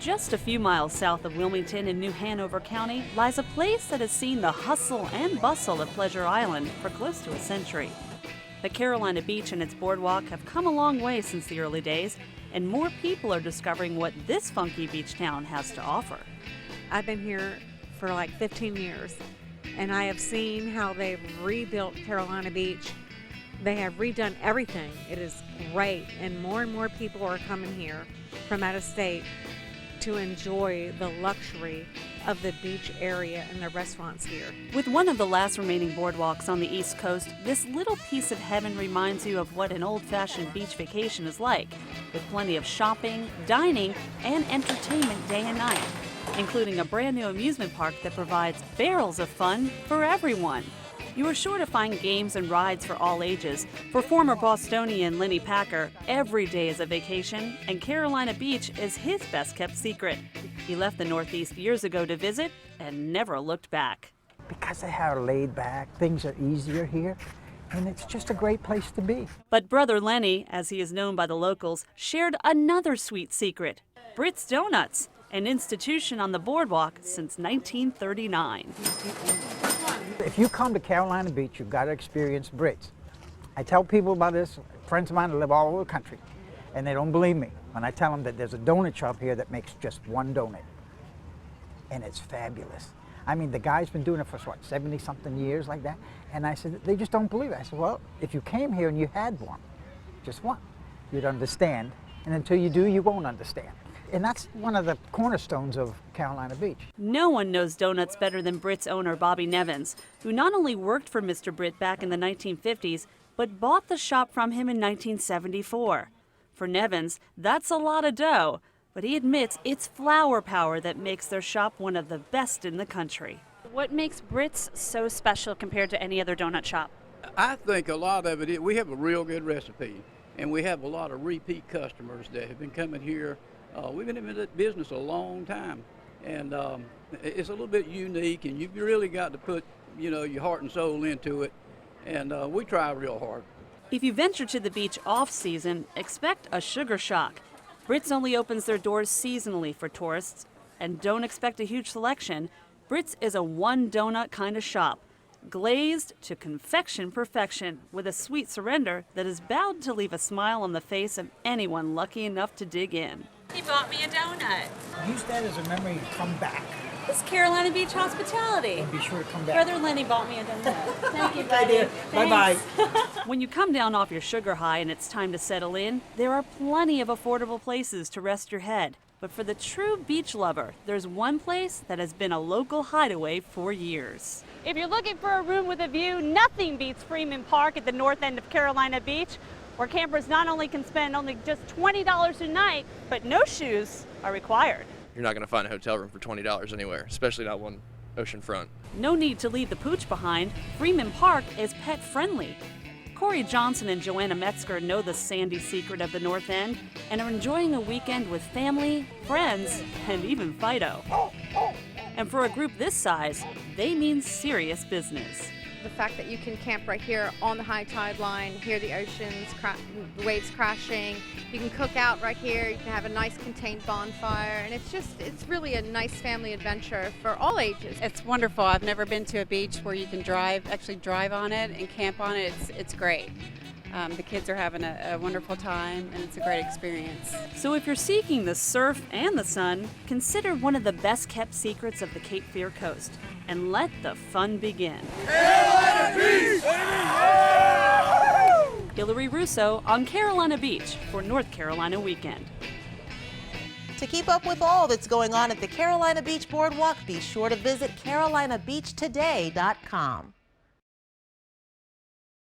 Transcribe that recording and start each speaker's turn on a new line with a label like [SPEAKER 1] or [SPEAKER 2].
[SPEAKER 1] Just a few miles south of Wilmington in New Hanover County lies a place that has seen the hustle and bustle of Pleasure Island for close to a century. The Carolina Beach and its boardwalk have come a long way since the early days, and more people are discovering what this funky beach town has to offer.
[SPEAKER 2] I've been here for like 15 years, and I have seen how they've rebuilt Carolina Beach. They have redone everything. It is great, and more people are coming here from out of state to enjoy the luxury of the beach area and the restaurants here.
[SPEAKER 1] With one of the last remaining boardwalks on the East Coast, this little piece of heaven reminds you of what an old-fashioned beach vacation is like, with plenty of shopping, dining, and entertainment day and night, including a brand new amusement park that provides barrels of fun for everyone. You are sure to find games and rides for all ages. For former Bostonian Lenny Packer, every day is a vacation, and Carolina Beach is his best-kept secret. He left the Northeast years ago to visit and never looked back.
[SPEAKER 3] Because they are laid back, things are easier here, and it's just a great place to be.
[SPEAKER 1] But Brother Lenny, as he is known by the locals, shared another sweet secret: Brits Donuts, an institution on the boardwalk since 1939.
[SPEAKER 3] If you come to Carolina Beach, you've got to experience Brits. I tell people about this, friends of mine that live all over the country, and they don't believe me when I tell them that there's a donut shop here that makes just one donut, and it's fabulous. I mean, the guy's been doing it for, 70-something years like that, and I said, they just don't believe it. I said, well, if you came here and you had one, just one, you'd understand, and until you do, you won't understand. And that's one of the cornerstones of Carolina Beach.
[SPEAKER 1] No one knows donuts better than Brit's owner, Bobby Nevins, who not only worked for Mr. Brit back in the 1950s, but bought the shop from him in 1974. For Nevins, that's a lot of dough, but he admits it's flour power that makes their shop one of the best in the country. What makes Brit's so special compared to any other donut shop?
[SPEAKER 4] I think a lot of it is we have a real good recipe, and we have a lot of repeat customers that have been coming here. We've been in the business a long time, and it's a little bit unique, and you've really got to put, your heart and soul into it, and we try real hard.
[SPEAKER 1] If you venture to the beach off-season, expect a sugar shock. Brits only opens their doors seasonally for tourists, and don't expect a huge selection. Brits is a one donut kind of shop, glazed to confection perfection, with a sweet surrender that is bound to leave a smile on the face of anyone lucky enough to dig in. He bought me a donut.
[SPEAKER 3] Use that as a memory to come back.
[SPEAKER 1] It's Carolina Beach hospitality.
[SPEAKER 3] And be sure to come back.
[SPEAKER 1] Brother Lenny bought me a donut. Thank you,
[SPEAKER 3] Bye,
[SPEAKER 1] buddy.
[SPEAKER 3] dear. Bye-bye.
[SPEAKER 1] When you come down off your sugar high and it's time to settle in, there are plenty of affordable places to rest your head. But for the true beach lover, there's one place that has been a local hideaway for years.
[SPEAKER 5] If you're looking for a room with a view, nothing beats Freeman Park at the north end of Carolina Beach, where campers not only can spend only just $20 a night, but no shoes are required.
[SPEAKER 6] You're not going to find a hotel room for $20 anywhere, especially not one oceanfront.
[SPEAKER 1] No need to leave the pooch behind. Freeman Park is pet friendly. Corey Johnson and Joanna Metzger know the sandy secret of the North End and are enjoying a weekend with family, friends, and even Fido. And for a group this size, they mean serious business.
[SPEAKER 7] The fact that you can camp right here on the high tide line, hear the oceans, the waves crashing. You can cook out right here. You can have a nice contained bonfire, and it's really a nice family adventure for all ages.
[SPEAKER 8] It's wonderful. I've never been to a beach where you can actually drive on it and camp on it. It's great. The kids are having a wonderful time, and it's a great experience.
[SPEAKER 1] So if you're seeking the surf and the sun, consider one of the best-kept secrets of the Cape Fear Coast, and let the fun begin.
[SPEAKER 9] Carolina Beach!
[SPEAKER 1] Hillary Russo on Carolina Beach for North Carolina Weekend.
[SPEAKER 10] To keep up with all that's going on at the Carolina Beach Boardwalk, be sure to visit carolinabeachtoday.com.